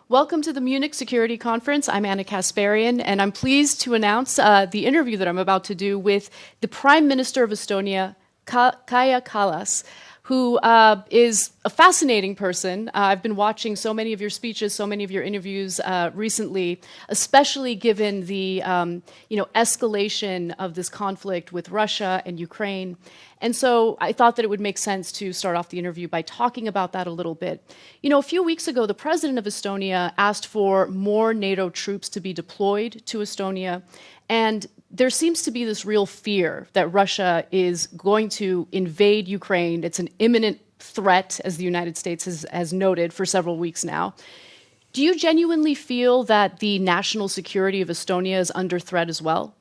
Welcome to the Munich Security Conference. I'm Ana Kasparian, and I'm pleased to announce the interview that I'm about to do with the Prime Minister of Estonia, Kaja Kallas, who is a fascinating person. I've been watching so many of your speeches, so many of your interviews recently, especially given the escalation of this conflict with Russia and Ukraine. And so I thought that it would make sense to start off the interview by talking about that a little bit. You know, a few weeks ago, the president of Estonia asked for more NATO troops to be deployed to Estonia. And there seems to be this real fear that Russia is going to invade Ukraine. It's an imminent threat, as the United States has noted for several weeks now. Do you genuinely feel that the national security of Estonia is under threat as well?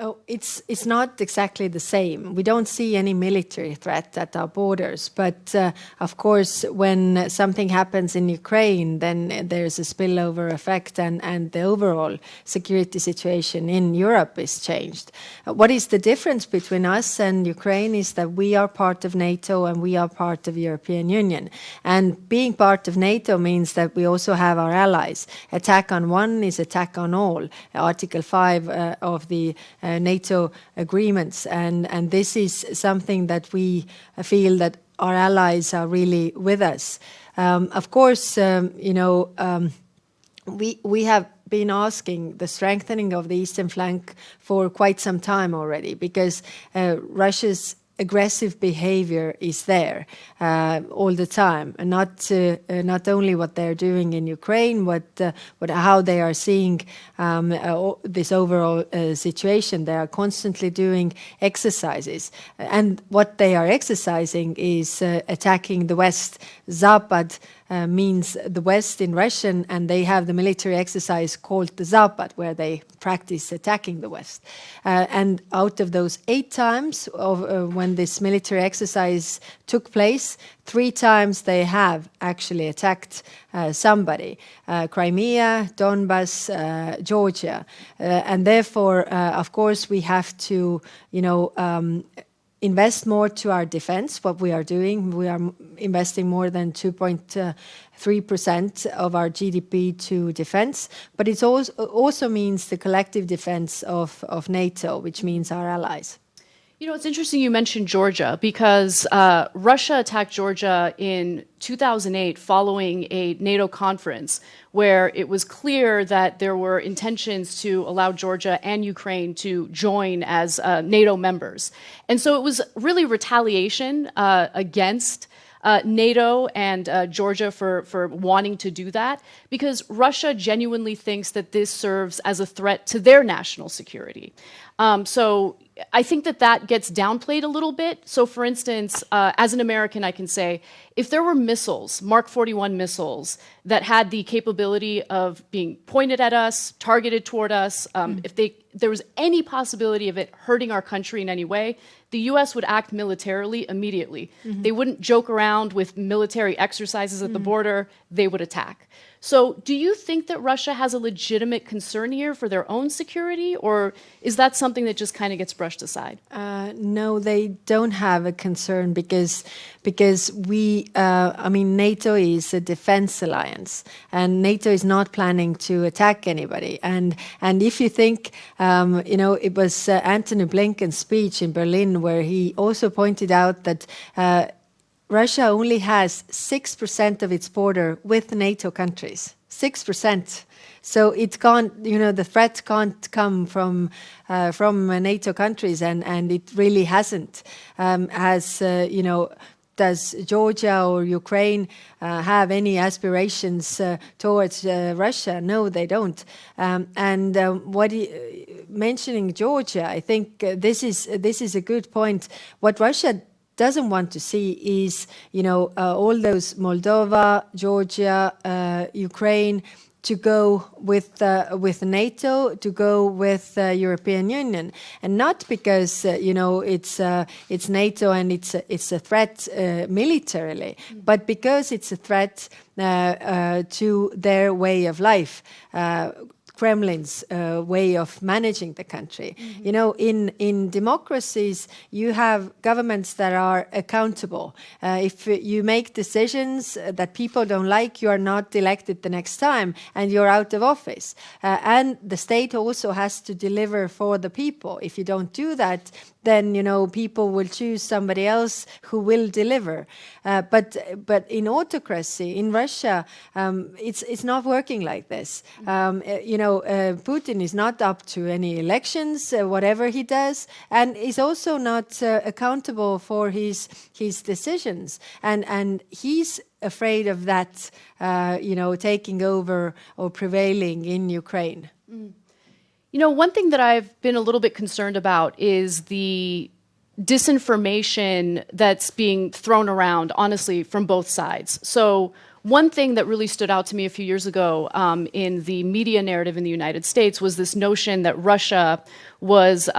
Oh, it's not exactly the same. We don't see any military threat at our borders, but of course, when something happens in Ukraine, then there's a spillover effect, and the overall security situation in Europe is changed. What is the difference between us and Ukraine is that we are part of NATO and we are part of the European Union. And being part of NATO means that we also have our allies. Attack on one is attack on all. Article 5 of the NATO agreements, and this is something that we feel that our allies are really with us. Of course, we have been asking the strengthening of the eastern flank for quite some time already, because Russia's aggressive behavior is there all the time, and not only what they're doing in Ukraine, but how they are seeing this overall situation. They are constantly doing exercises, and what they are exercising is attacking the West. Zapad means the West in Russian, and they have the military exercise called the Zapad, where they practice attacking the West. And out of those 8 times when this military exercise took place, 3 times they have actually attacked somebody. Crimea, Donbas, Georgia. And therefore, of course, we have to, invest more to our defense, what we are doing. We are investing more than 2.3% of our GDP to defense, but it also means the collective defense of NATO, which means our allies. You know, it's interesting you mentioned Georgia, because Russia attacked Georgia in 2008 following a NATO conference where it was clear that there were intentions to allow Georgia and Ukraine to join as NATO members. And so it was really retaliation against NATO and Georgia for wanting to do that, because Russia genuinely thinks that this serves as a threat to their national security. So I think that gets downplayed a little bit. So for instance, as an American, I can say, if there were missiles, Mark 41 missiles, that had the capability of being pointed at us, targeted toward us, if there was any possibility of it hurting our country in any way, the U.S. would act militarily immediately. Mm-hmm. They wouldn't joke around with military exercises at the border. They would attack. So do you think that Russia has a legitimate concern here for their own security, or is that something that just kind of gets brushed aside? No, they don't have a concern because NATO is a defense alliance, and NATO is not planning to attack anybody. And if you think, it was Antony Blinken's speech in Berlin where he also pointed out that Russia only has 6% of its border with NATO countries. 6%. So it can't, the threat can't come from NATO countries, and it really hasn't. Does Georgia or Ukraine have any aspirations towards Russia? No, they don't. Mentioning Georgia, I think this is a good point. What Russia doesn't want to see is, all those Moldova, Georgia, Ukraine to go with NATO, to go with European Union, and not because it's NATO and it's a threat militarily, but because it's a threat to their way of life. Kremlin's way of managing the country. You know, in democracies, you have governments that are accountable. If you make decisions that people don't like, you are not elected the next time and you're out of office. And the state also has to deliver for the people. If you don't do that, then, you know, people will choose somebody else who will deliver. But in autocracy, in Russia, it's not working like this. You know, Putin is not up to any elections, whatever he does, and is also not accountable for his decisions. And he's afraid of that, you know, taking over or prevailing in Ukraine. You know, one thing that I've been a little bit concerned about is the disinformation that's being thrown around, honestly, from both sides. So one thing that really stood out to me a few years ago in the media narrative in the United States was this notion that Russia was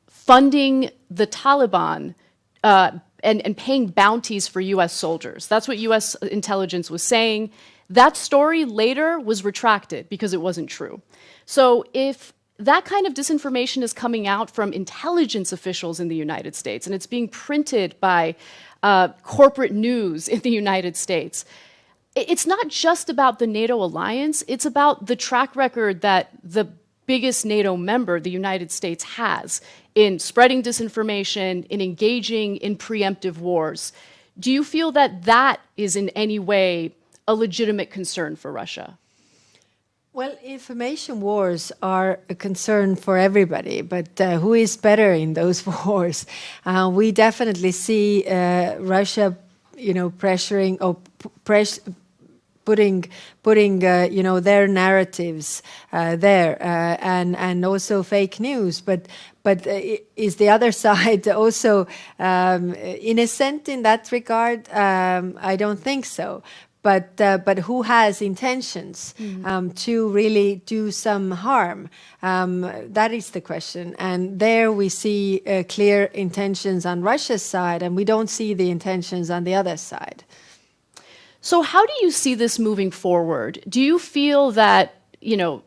funding the Taliban and paying bounties for U.S. soldiers. That's what U.S. intelligence was saying. That story later was retracted because it wasn't true. So if that kind of disinformation is coming out from intelligence officials in the United States, and it's being printed by corporate news in the United States, it's not just about the NATO alliance, it's about the track record that the biggest NATO member, the United States, has in spreading disinformation, in engaging in preemptive wars. Do you feel that that is in any way a legitimate concern for Russia? Well, information wars are a concern for everybody, but who is better in those wars? We definitely see Russia, you know, pressuring or putting you know, their narratives there, and also fake news. But is the other side also innocent in that regard? I don't think so. But who has intentions to really do some harm? That is the question. And there we see clear intentions on Russia's side, and we don't see the intentions on the other side. So how do you see this moving forward? Do you feel that, you know,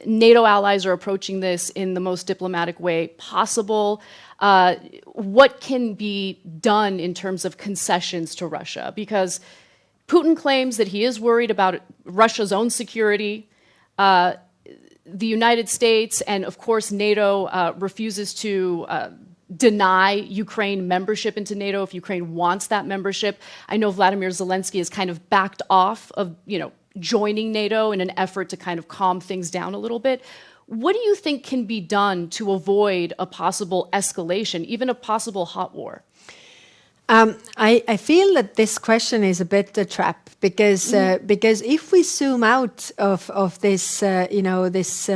NATO allies are approaching this in the most diplomatic way possible? What can be done in terms of concessions to Russia? Because Putin claims that he is worried about Russia's own security. The United States and, of course, NATO refuses to deny Ukraine membership into NATO if Ukraine wants that membership. I know Vladimir Zelensky has kind of backed off of, you know, joining NATO in an effort to kind of calm things down a little bit. What do you think can be done to avoid a possible escalation, even a possible hot war? I feel that this question is a bit a trap because if we zoom out of this you know, this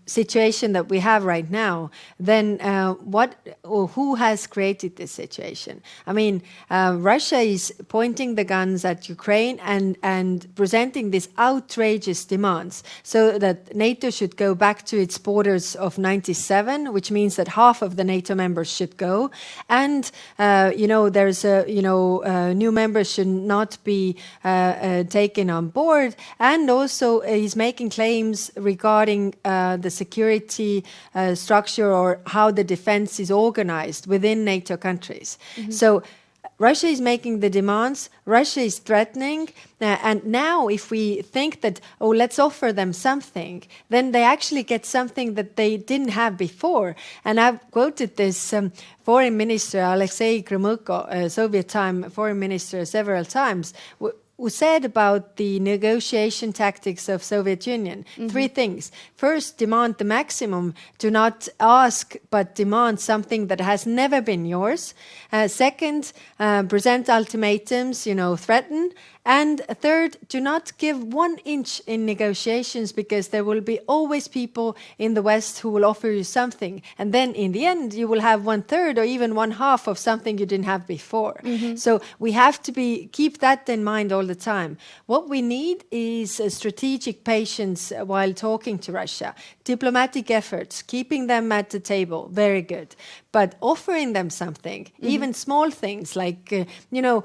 situation that we have right now, then what or who has created this situation? I mean, Russia is pointing the guns at Ukraine and presenting these outrageous demands so that NATO should go back to its borders of 97, which means that half of the NATO members should go, and you know, there's a, you know, new members should not be taken on board, and also he's making claims regarding the security structure or how the defense is organized within NATO countries. So Russia is making the demands, Russia is threatening, and now if we think that, oh, let's offer them something, then they actually get something that they didn't have before. And I've quoted this foreign minister, Alexei Gromyko, Soviet time foreign minister, several times, who said about the negotiation tactics of Soviet Union. Three things. First, demand the maximum. Do not ask, but demand something that has never been yours. Second, present ultimatums, you know, threaten. And third, do not give 1 inch in negotiations, because there will be always people in the West who will offer you something. And then in the end, you will have 1/3 or even 1/2 of something you didn't have before. So we have to keep that in mind all the time. What we need is a strategic patience while talking to Russia. Diplomatic efforts, keeping them at the table, very good. But offering them something, even small things like, you know,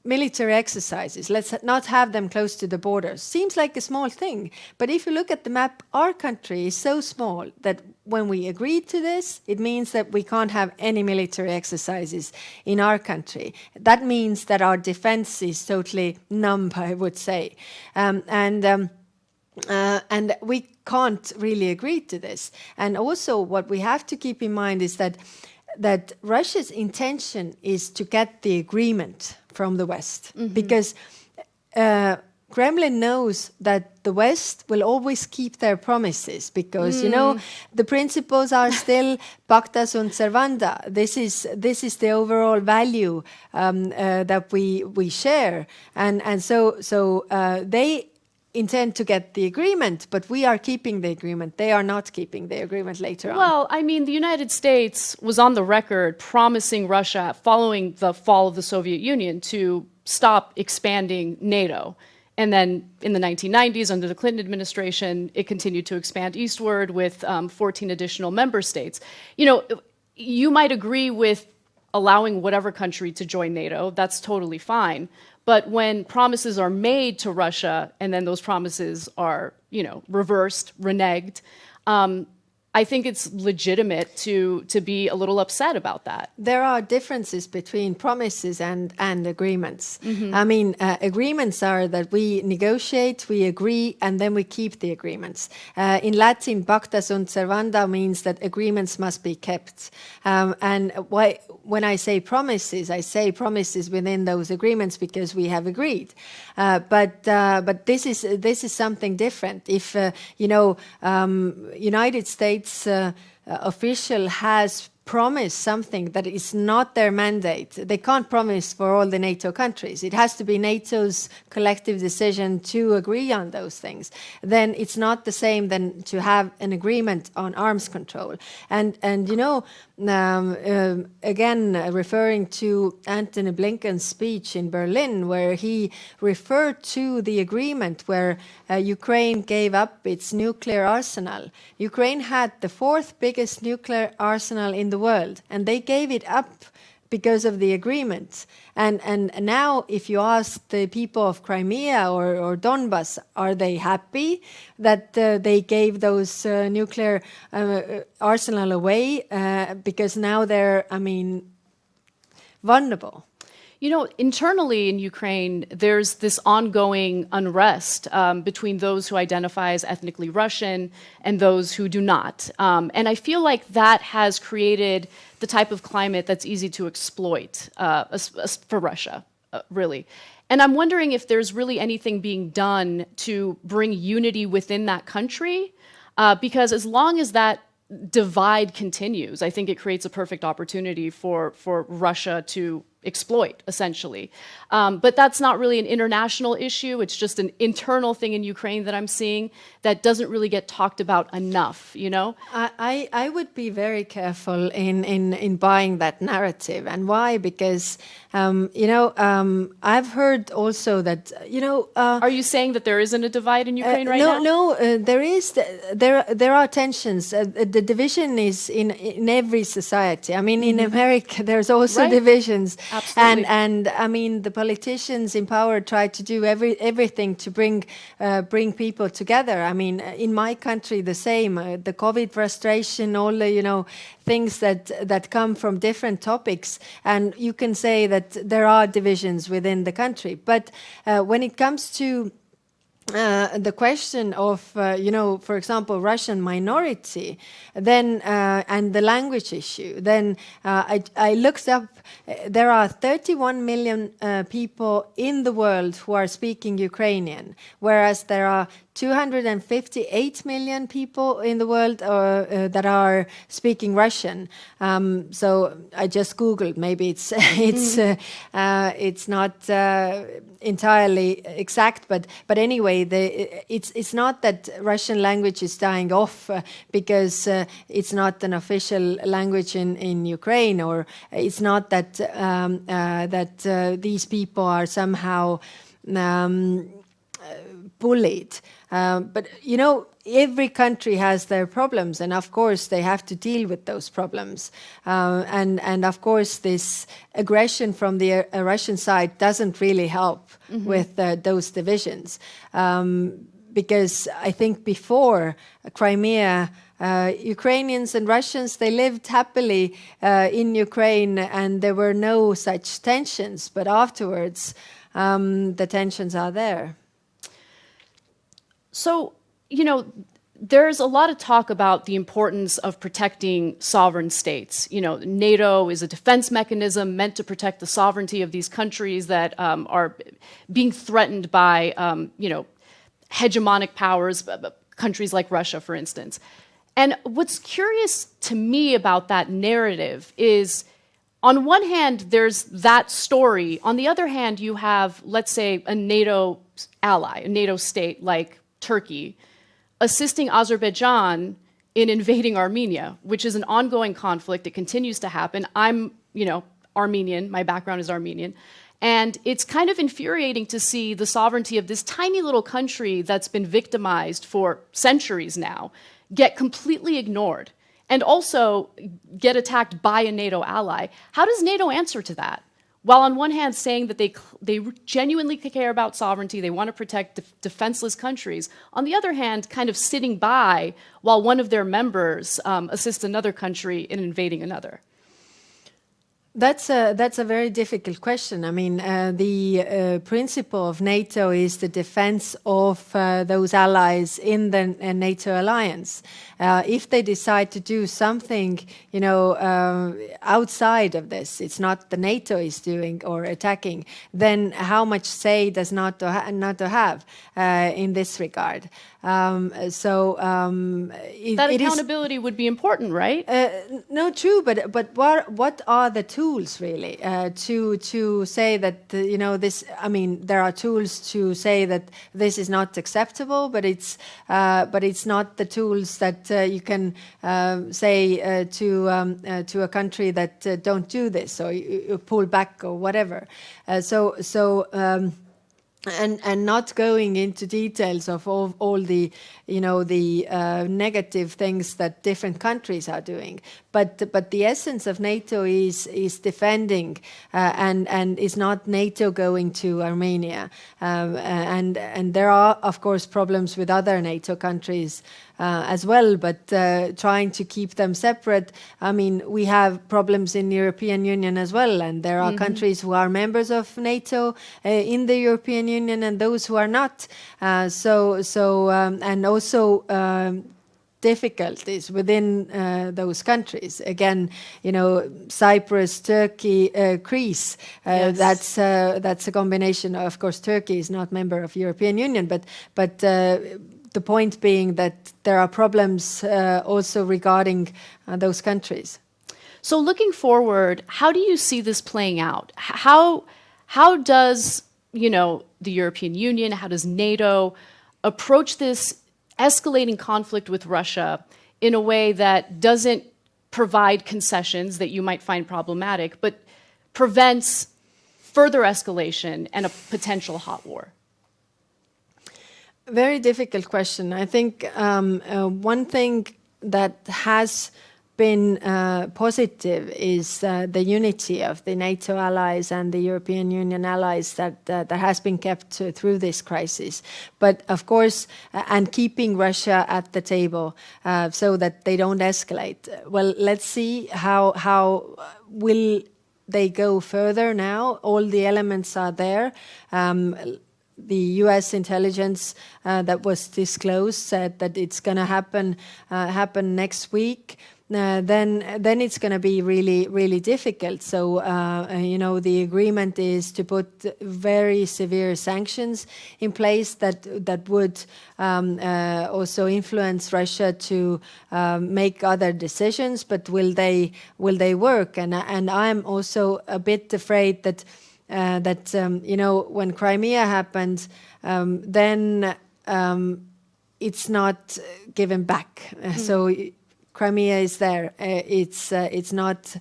military exercises. Let's not have them close to the borders. Seems like a small thing, but if you look at the map, our country is so small that when we agreed to this, it means that we can't have any military exercises in our country. That means that our defense is totally numb, I would say. And we can't really agree to this. And also what we have to keep in mind is that Russia's intention is to get the agreement from the West, because Kremlin knows that the West will always keep their promises, because the principles are still pacta sunt servanda. This is the overall value that we share, and so they intend to get the agreement, but we are keeping the agreement. They are not keeping the agreement later on. Well, I mean, the United States was on the record promising Russia, following the fall of the Soviet Union, to stop expanding NATO. And then in the 1990s, under the Clinton administration, it continued to expand eastward with 14 additional member states. You might agree with allowing whatever country to join NATO. That's totally fine. But when promises are made to Russia and then those promises are, reversed, reneged, I think it's legitimate to be a little upset about that. There are differences between promises and agreements. I mean, agreements are that we negotiate, we agree, and then we keep the agreements. In Latin, pacta sunt servanda means that agreements must be kept. And when I say promises within those agreements because we have agreed. But this is something different. If United States official has promised something that is not their mandate, they can't promise for all the NATO countries. It has to be NATO's collective decision to agree on those things. Then it's not the same than to have an agreement on arms control. And again, referring to Antony Blinken's speech in Berlin, where he referred to the agreement where Ukraine gave up its nuclear arsenal. Ukraine had the fourth biggest nuclear arsenal in the world, and they gave it up because of the agreement. And now, if you ask the people of Crimea or Donbas, are they happy that they gave those nuclear arsenal away? Because now they're, vulnerable. Internally in Ukraine, there's this ongoing unrest between those who identify as ethnically Russian and those who do not. And I feel like that has created the type of climate that's easy to exploit for Russia, really. And I'm wondering if there's really anything being done to bring unity within that country, because as long as that divide continues, I think it creates a perfect opportunity for Russia to exploit, essentially. But that's not really an international issue. It's just an internal thing in Ukraine that I'm seeing that doesn't really get talked about enough, I would be very careful in buying that narrative. And why? Because, I've heard also that, Are you saying that there isn't a divide in Ukraine right now? No, there is. There are tensions. The division is in every society. In America, there's also divisions. Absolutely. And the politicians in power try to do everything to bring people together. In my country, the same. The COVID frustration, all the things that come from different topics, and you can say that there are divisions within the country. But when it comes to the question of, for example, Russian minority, then and the language issue, then I looked up. There are 31 million people in the world who are speaking Ukrainian, whereas there are 258 million people in the world that are speaking Russian. So I just Googled. Maybe it's not entirely exact, but anyway, it's not that Russian language is dying off because it's not an official language in Ukraine, or it's not that these people are somehow bullied. But every country has their problems, and of course they have to deal with those problems. And of course this aggression from the Russian side doesn't really help with those divisions. Because I think before Crimea, Ukrainians and Russians, they lived happily in Ukraine, and there were no such tensions. But afterwards, the tensions are there. So, there's a lot of talk about the importance of protecting sovereign states. NATO is a defense mechanism meant to protect the sovereignty of these countries that are being threatened by, hegemonic powers, countries like Russia, for instance. And what's curious to me about that narrative is, on one hand, there's that story. On the other hand, you have, let's say, a NATO ally, a NATO state like Turkey, assisting Azerbaijan in invading Armenia, which is an ongoing conflict. It continues to happen. I'm, Armenian. My background is Armenian. And it's kind of infuriating to see the sovereignty of this tiny little country that's been victimized for centuries now get completely ignored and also get attacked by a NATO ally. How does NATO answer to that? While on one hand saying that they genuinely care about sovereignty, they want to protect defenseless countries, on the other hand, kind of sitting by while one of their members assists another country in invading another. That's a very difficult question. I mean, the principle of NATO is the defense of those allies in the NATO alliance. If they decide to do something, outside of this, it's not the NATO is doing or attacking, then how much say does NATO have in this regard? That accountability would be important, right? No, true, but what are the tools really to say that this? I mean, there are tools to say that this is not acceptable, but it's not the tools that you can say to a country that don't do this, or you pull back or whatever. And not going into details of all the negative things that different countries are doing, but the essence of NATO is defending, and is not NATO going to Armenia, and there are of course problems with other NATO countries as well, but trying to keep them separate. I mean, we have problems in the European Union as well, and there are countries who are members of NATO in the European Union and those who are not. And also difficulties within those countries. Again, Cyprus, Turkey, Greece. Yes. That's a combination. Of course, Turkey is not member of European Union, but the point being that there are problems also regarding those countries. So looking forward, how do you see this playing out? How does the European Union, how does NATO approach this escalating conflict with Russia in a way that doesn't provide concessions that you might find problematic, but prevents further escalation and a potential hot war? Very difficult question. I think one thing that has been positive is the unity of the NATO allies and the European Union allies that has been kept through this crisis. But of course, and keeping Russia at the table so that they don't escalate. Well, let's see how will they go further now. All the elements are there. The U.S. intelligence that was disclosed said that it's going to happen next week. Then it's going to be really, really difficult. So the agreement is to put very severe sanctions in place that would also influence Russia to make other decisions. But will they work? And I'm also a bit afraid that. When Crimea happened, then it's not given back. So Crimea is there. It's not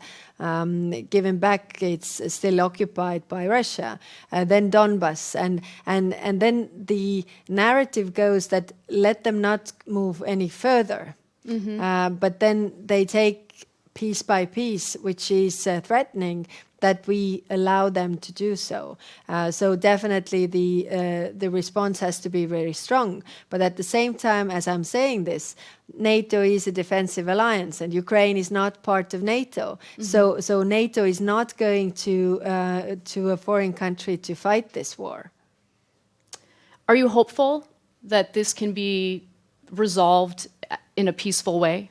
given back. It's still occupied by Russia. Then Donbas, and then the narrative goes that let them not move any further. But then they take piece by piece, which is threatening that we allow them to do so. So definitely the response has to be very strong. But at the same time, as I'm saying this, NATO is a defensive alliance, and Ukraine is not part of NATO. So NATO is not going to a foreign country to fight this war. Are you hopeful that this can be resolved in a peaceful way?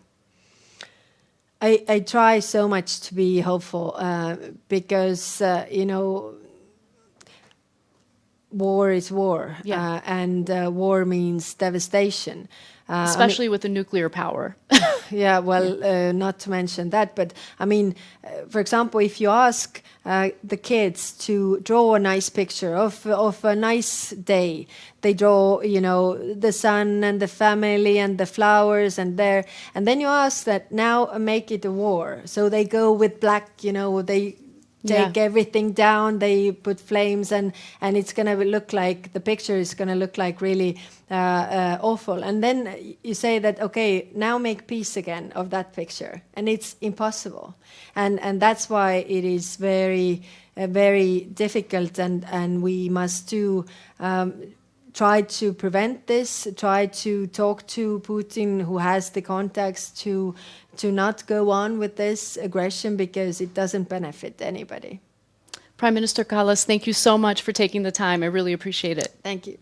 I try so much to be hopeful because, war is war, and war means devastation. Especially with the nuclear power. Yeah, well, not to mention that, but I mean, for example, if you ask the kids to draw a nice picture of a nice day, they draw, the sun and the family and the flowers and then you ask that now make it a war. So they go with black, they take everything down, they put flames, and it's going to look like, the picture is going to look like really awful. And then you say that, okay, now make peace again of that picture. And it's impossible. And that's why it is very, very difficult, and we must try to prevent this, try to talk to Putin, who has the contacts, to not go on with this aggression, because it doesn't benefit anybody. Prime Minister Kallas, thank you so much for taking the time. I really appreciate it. Thank you.